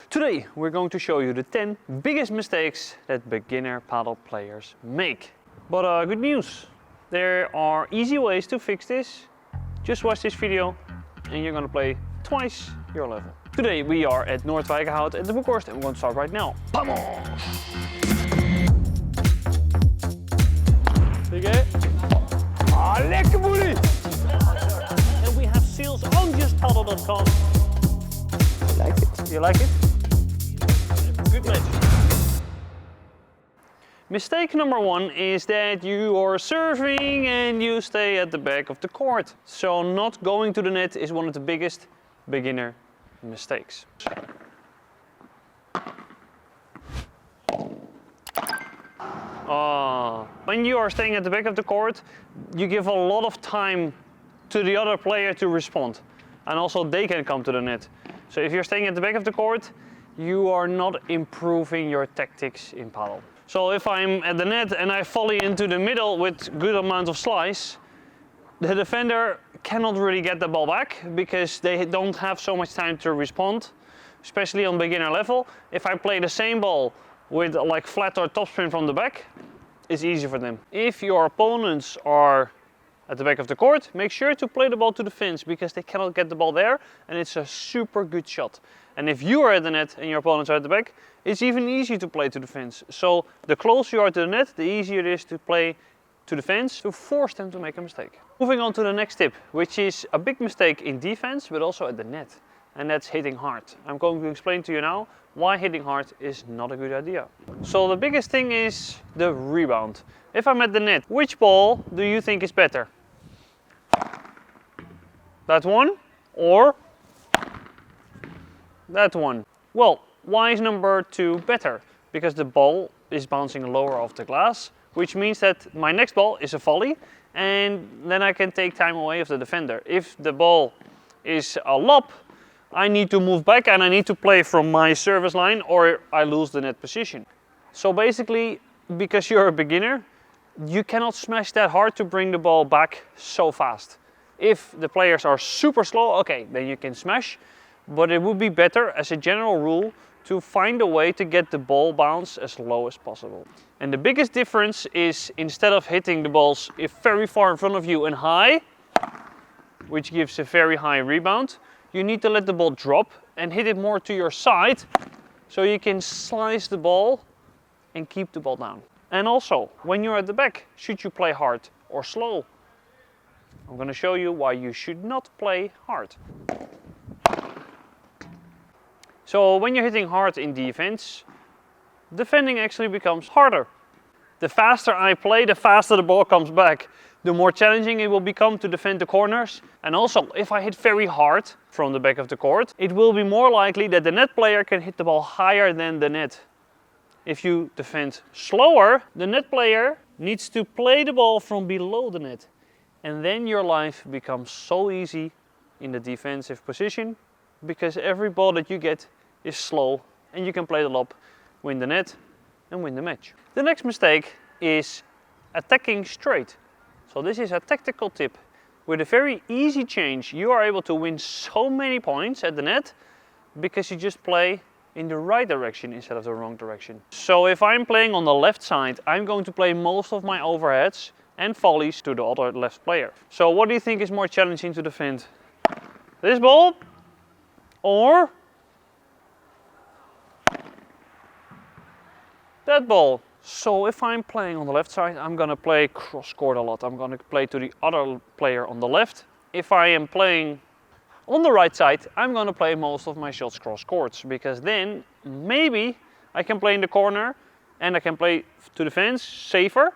Today we're going to show you the 10 biggest mistakes that beginner paddle players make. But good news, there are easy ways to fix this. Just watch this video and you're going to play twice your level. Today we are at Noordwijkerhout at the Boekhorst and we're going to start right now. Vamos! Oké. Ah, lekker boelie! And we have sales on justpaddle.com. I like it. You like it? Good match. Mistake number one is that you are serving and you stay at the back of the court. So not going to the net is one of the biggest beginner mistakes. When you are staying at the back of the court, you give a lot of time to the other player to respond. And also they can come to the net. So if you're staying at the back of the court, you are not improving your tactics in paddle. So if I'm at the net and I volley into the middle with good amount of slice, the defender cannot really get the ball back because they don't have so much time to respond, especially on beginner level. If I play the same ball with like flat or topspin from the back, it's easy for them. If your opponents are at the back of the court, make sure to play the ball to the fence because they cannot get the ball there and it's a super good shot. And if you are at the net and your opponents are at the back, it's even easier to play to the fence. So the closer you are to the net, the easier it is to play to the fence to force them to make a mistake. Moving on to the next tip, which is a big mistake in defense but also at the net, and that's hitting hard. I'm going to explain to you now why hitting hard is not a good idea. So the biggest thing is the rebound. If I'm at the net, which ball do you think is better? That one or that one? Well, why is number 2 better? Because the ball is bouncing lower off the glass, which means that my next ball is a volley and then I can take time away of the defender. If the ball is a lob, I need to move back and I need to play from my service line or I lose the net position. So basically, because you're a beginner, you cannot smash that hard to bring the ball back so fast. If the players are super slow, okay, then you can smash, but it would be better as a general rule to find a way to get the ball bounce as low as possible. And the biggest difference is instead of hitting the balls very far in front of you and high, which gives a very high rebound, you need to let the ball drop and hit it more to your side so you can slice the ball and keep the ball down. And also, when you're at the back, should you play hard or slow? I'm going to show you why you should not play hard. So when you're hitting hard in defense, defending actually becomes harder. The faster I play, the faster the ball comes back. The more challenging it will become to defend the corners. And also, if I hit very hard from the back of the court, it will be more likely that the net player can hit the ball higher than the net. If you defend slower, the net player needs to play the ball from below the net. And then your life becomes so easy in the defensive position because every ball that you get is slow and you can play the lob, win the net and win the match. The next mistake is attacking straight. So this is a tactical tip. With a very easy change, you are able to win so many points at the net because you just play in the right direction instead of the wrong direction. So if I'm playing on the left side, I'm going to play most of my overheads and volleys to the other left player. So what do you think is more challenging to defend? This ball or that ball? So if I'm playing on the left side, I'm going to play cross court a lot. I'm going to play to the other player on the left. If I am playing on the right side, I'm going to play most of my shots cross courts because then maybe I can play in the corner and I can play to the fence safer.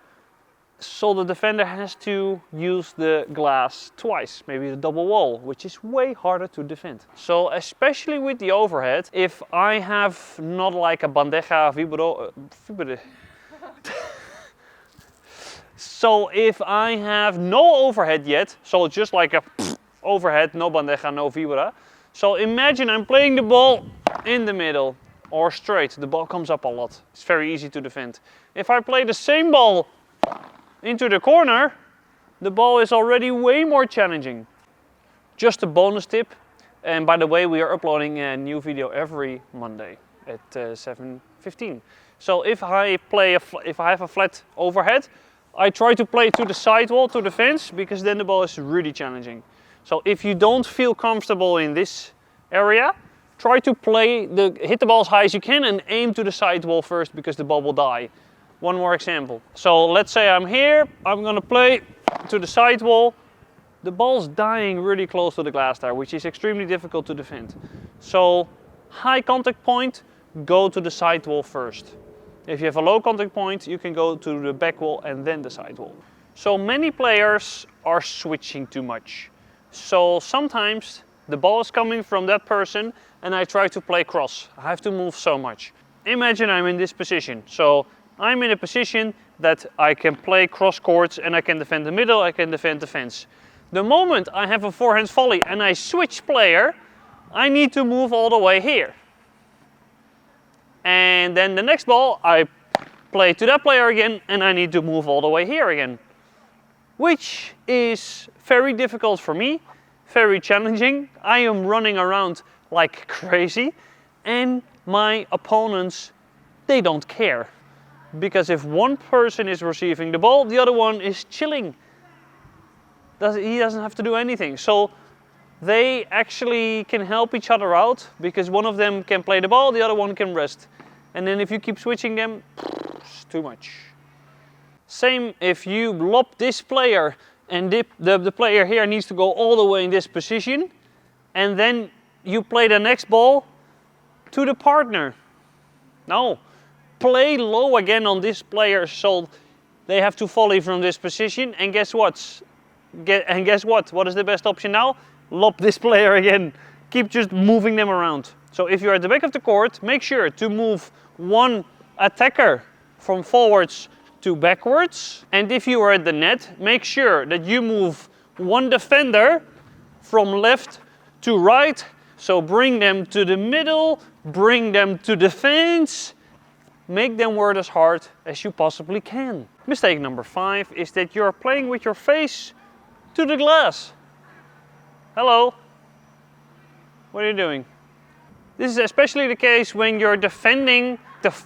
So the defender has to use the glass twice, maybe the double wall, which is way harder to defend. So especially with the overhead, if I have not like a bandeja vibro, so if I have no overhead yet, so just like a overhead, no bandeja, no vibra. So imagine I'm playing the ball in the middle or straight, the ball comes up a lot. It's very easy to defend. If I play the same ball into the corner, the ball is already way more challenging. Just a bonus tip, And by the way, we are uploading a new video every Monday at 7:15. So if I have a flat overhead, I try to play to the sidewall, to the fence, because then the ball is really challenging. So if you don't feel comfortable in this area, try to hit the ball as high as you can and aim to the sidewall first, because the ball will die. One more example. So let's say I'm here, I'm gonna play to the sidewall. The ball's dying really close to the glass there, which is extremely difficult to defend. So high contact point, go to the sidewall first. If you have a low contact point, you can go to the back wall and then the sidewall. So many players are switching too much. So sometimes the ball is coming from that person and I try to play cross. I have to move so much. Imagine I'm in this position. So I'm in a position that I can play cross courts and I can defend the middle, I can defend the fence. The moment I have a forehand volley and I switch player, I need to move all the way here. And then the next ball, I play to that player again and I need to move all the way here again. Which is very difficult for me, very challenging. I am running around like crazy and my opponents, they don't care. Because if one person is receiving the ball, the other one is chilling. He doesn't have to do anything. So they actually can help each other out because one of them can play the ball, the other one can rest. And then if you keep switching them, it's too much. Same if you lob this player and the player here needs to go all the way in this position and then you play the next ball to the partner. No, play low again on this player so they have to volley from this position and guess what? What is the best option now? Lob this player again. Keep just moving them around. So if you're at the back of the court, make sure to move one attacker from forwards to backwards. And if you are at the net, make sure that you move one defender from left to right. So bring them to the middle, bring them to the fence. Make them work as hard as you possibly can. Mistake number 5 is that you're playing with your face to the glass. Hello. What are you doing? This is especially the case when you're defending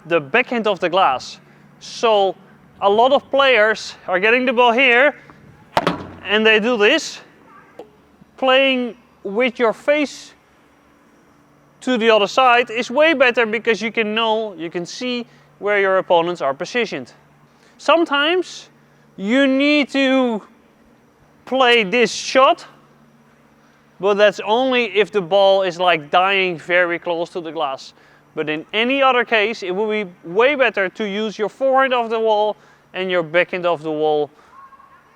the backhand of the glass. So a lot of players are getting the ball here and they do this. Playing with your face to the other side is way better because you can see where your opponents are positioned. Sometimes you need to play this shot, but that's only if the ball is like dying very close to the glass. But in any other case, it will be way better to use your forehand off the wall and your backhand off the wall.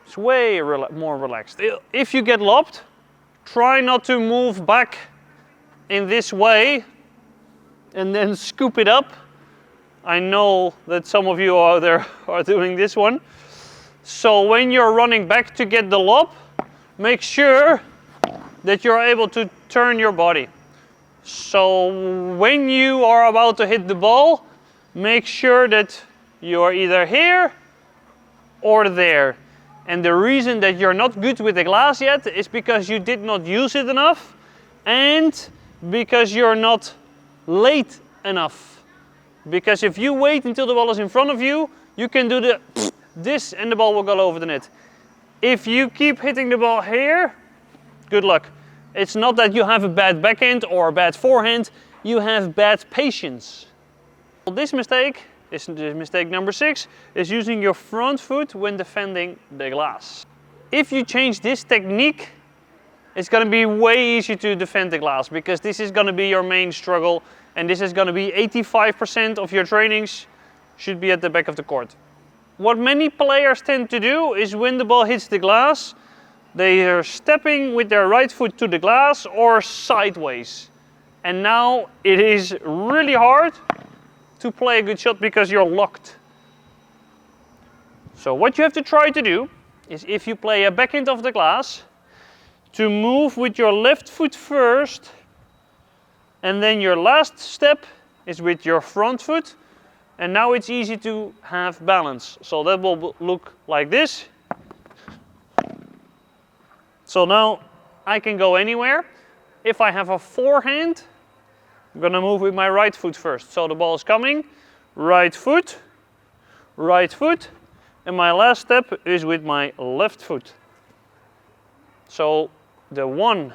It's way more relaxed. If you get lobbed, try not to move back in this way and then scoop it up. I know that some of you out there are doing this one. So when you're running back to get the lob, make sure that you're able to turn your body. So when you are about to hit the ball, make sure that you are either here or there. And the reason that you're not good with the glass yet is because you did not use it enough and because you're not late enough. Because if you wait until the ball is in front of you, you can do this and the ball will go over the net. If you keep hitting the ball here, good luck. It's not that you have a bad backhand or a bad forehand, you have bad patience. This mistake, mistake number 6, is using your front foot when defending the glass. If you change this technique, it's going to be way easier to defend the glass because this is going to be your main struggle and this is going to be 85% of your trainings should be at the back of the court. What many players tend to do is when the ball hits the glass, they are stepping with their right foot to the glass or sideways. And now it is really hard to play a good shot because you're locked. So what you have to try to do is if you play a backhand of the glass, to move with your left foot first, and then your last step is with your front foot, and now it's easy to have balance. So that will look like this. So now I can go anywhere. If I have a forehand, I'm gonna move with my right foot first. So the ball is coming, right foot, and my last step is with my left foot. So the one,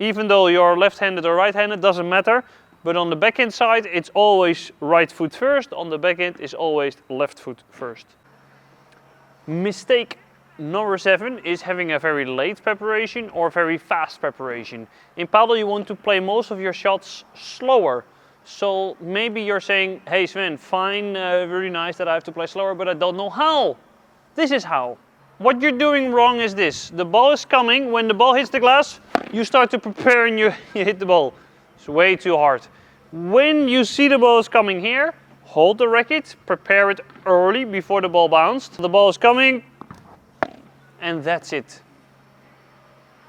even though you're left-handed or right-handed, doesn't matter, but on the backhand side, it's always right foot first, on the backhand is always left foot first. Mistake number 7 is having a very late preparation or very fast preparation. In paddle you want to play most of your shots slower. So maybe you're saying, hey Sven, fine, very nice that I have to play slower, but I don't know how. This is how. What you're doing wrong is this. The ball is coming, when the ball hits the glass, you start to prepare and you hit the ball. It's way too hard. When you see the ball is coming here, hold the racket, prepare it early before the ball bounced. The ball is coming, and that's it.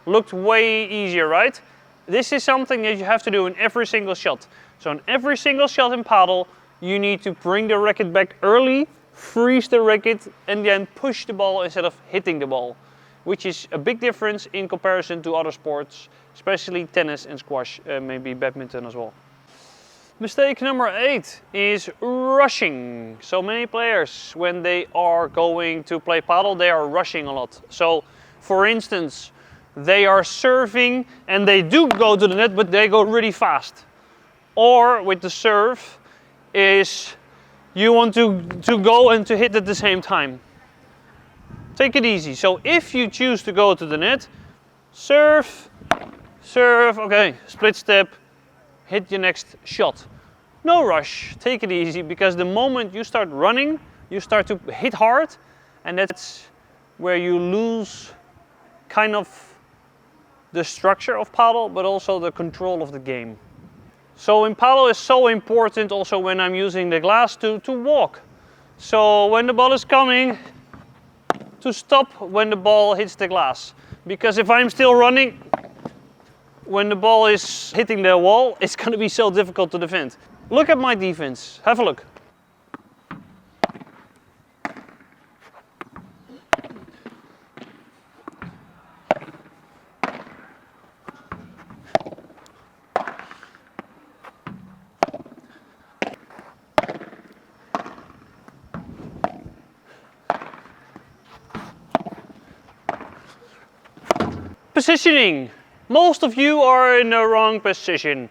Looked way easier, right? This is something that you have to do in every single shot. So in every single shot in paddle, you need to bring the racket back early, freeze the racket, and then push the ball instead of hitting the ball, which is a big difference in comparison to other sports, especially tennis and squash, maybe badminton as well. Mistake number 8 is rushing. So many players, when they are going to play paddle, they are rushing a lot. So, for instance, they are serving and they do go to the net, but they go really fast. Or with the serve is you want to go and to hit at the same time. Take it easy. So if you choose to go to the net, serve, okay, split step, hit your next shot. No rush, take it easy, because the moment you start running, you start to hit hard, and that's where you lose kind of the structure of paddle, but also the control of the game. So in paddle is so important also when I'm using the glass to walk. So when the ball is coming, to stop when the ball hits the glass. Because if I'm still running, when the ball is hitting the wall, it's going to be so difficult to defend. Look at my defense. Have a look. Positioning. Most of you are in the wrong position.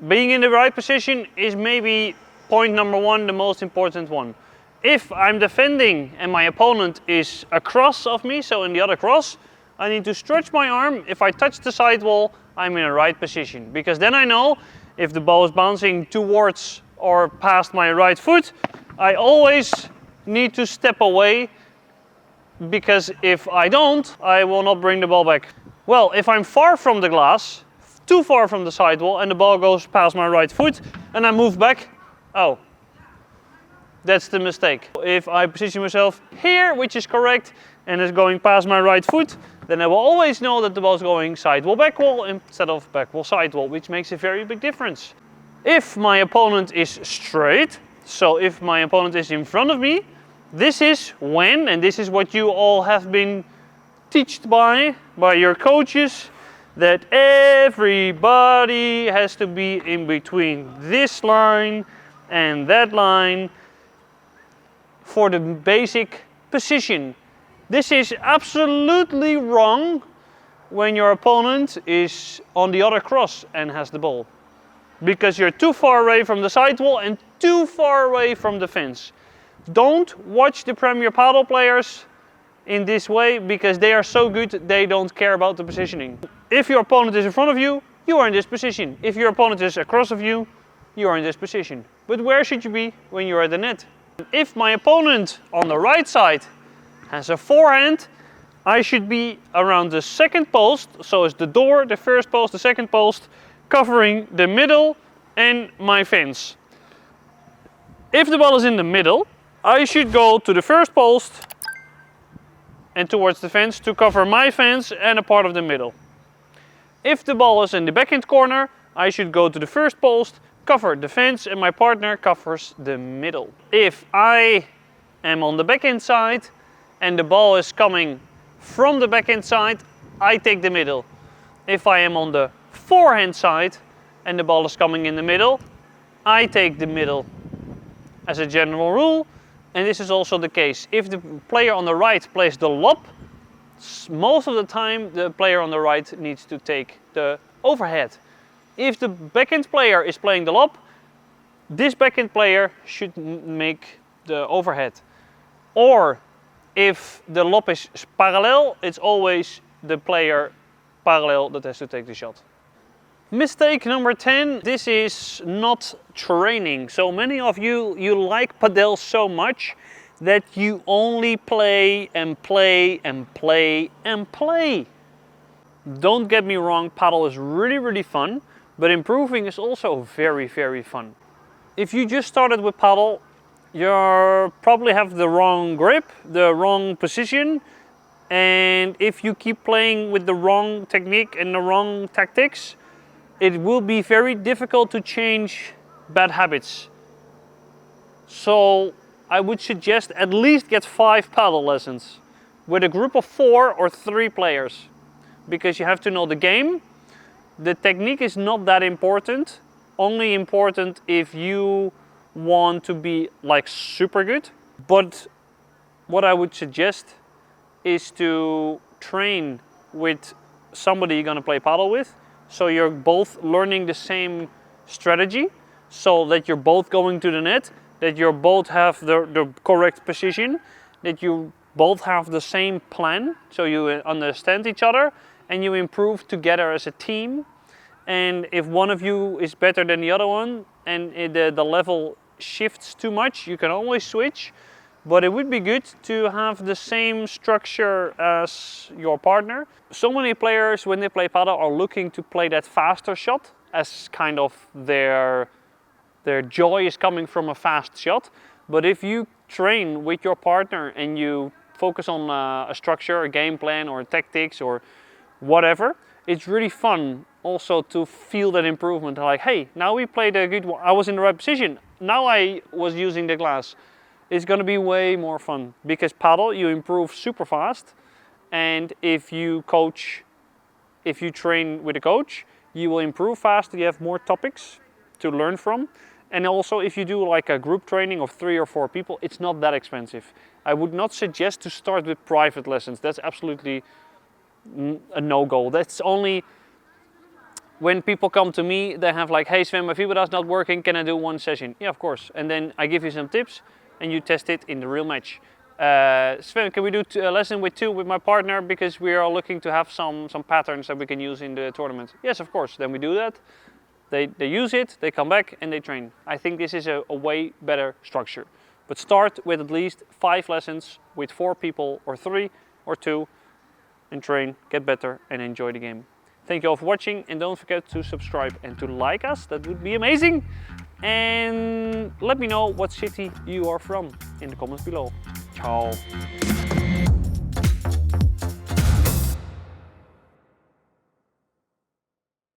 Being in the right position is maybe point number 1, the most important one. If I'm defending and my opponent is across of me, so in the other cross, I need to stretch my arm. If I touch the sidewall, I'm in the right position. Because then I know if the ball is bouncing towards or past my right foot, I always need to step away, because if I don't, I will not bring the ball back. Well, if I'm far from the glass, too far from the sidewall, and the ball goes past my right foot, and I move back, oh, that's the mistake. If I position myself here, which is correct, and is going past my right foot, then I will always know that the ball is going sidewall backwall instead of backwall sidewall, which makes a very big difference. If my opponent is straight, so if my opponent is in front of me, this is when, and this is what you all have been taught by your coaches, that everybody has to be in between this line and that line for the basic position. This is absolutely wrong when your opponent is on the other cross and has the ball, because you're too far away from the sidewall and too far away from the fence. Don't watch the Premier Paddle players in this way, because they are so good, they don't care about the positioning. If your opponent is in front of you, you are in this position. If your opponent is across of you, you are in this position. But where should you be when you are at the net? If my opponent on the right side has a forehand, I should be around the second post, so it's the door, the first post, the second post, covering the middle and my fence. If the ball is in the middle, I should go to the first post and towards the fence to cover my fence and a part of the middle. If the ball is in the backhand corner, I should go to the first post, cover the fence, and my partner covers the middle. If I am on the backhand side and the ball is coming from the backhand side, I take the middle. If I am on the forehand side and the ball is coming in the middle, I take the middle as a general rule, and this is also the case. If the player on the right plays the Llop, most of the time the player on the right needs to take the overhead. If the backhand player is playing the Llop, this backhand player should make the overhead. Or if the Llop is parallel, it's always the player parallel that has to take the shot. Mistake number 10, this is not training. So many of you like Padel so much that you only play and play and play and play. Don't get me wrong, Padel is really fun, but improving is also very fun. If you just started with Padel, you probably have the wrong grip, the wrong position, and if you keep playing with the wrong technique and the wrong tactics, it will be very difficult to change bad habits. So I would suggest at least get 5 Padel lessons with a group of 4 or 3 players, because you have to know the game. The technique is not that important, only important if you want to be like super good. But what I would suggest is to train with somebody you're gonna play Padel with, so you're both learning the same strategy, so that you're both going to the net, that you both have the correct position, that you both have the same plan, so you understand each other and you improve together as a team. And if one of you is better than the other one and the level shifts too much, you can always switch. But it would be good to have the same structure as your partner. So many players, when they play Padel, are looking to play that faster shot, as kind of their joy is coming from a fast shot. But if you train with your partner and you focus on a structure, a game plan, or tactics, or whatever, it's really fun also to feel that improvement. Like, hey, now we played a good one. I was in the right position. Now I was using the glass. It's going to be way more fun, because Padel, you improve super fast, and if you train with a coach, you will improve fast. You have more topics to learn from, and also if you do like a group training of 3 or 4 people, it's not that expensive. I would not suggest to start with private lessons. That's absolutely a no-go. That's only when people come to me, they have like, hey Sven, my Vibra is not working, can I do 1 session? Yeah, of course. And then I give you some tips and you test it in the real match. Sven, can we do a lesson with 2 with my partner, because we are looking to have some patterns that we can use in the tournament? Yes, of course. Then we do that. They use it, they come back and they train. I think this is a way better structure. But start with at least 5 lessons with 4 people or 3 or 2 and train, get better and enjoy the game. Thank you all for watching, and don't forget to subscribe and to like us. That would be amazing. And let me know what city you are from in the comments below. Ciao.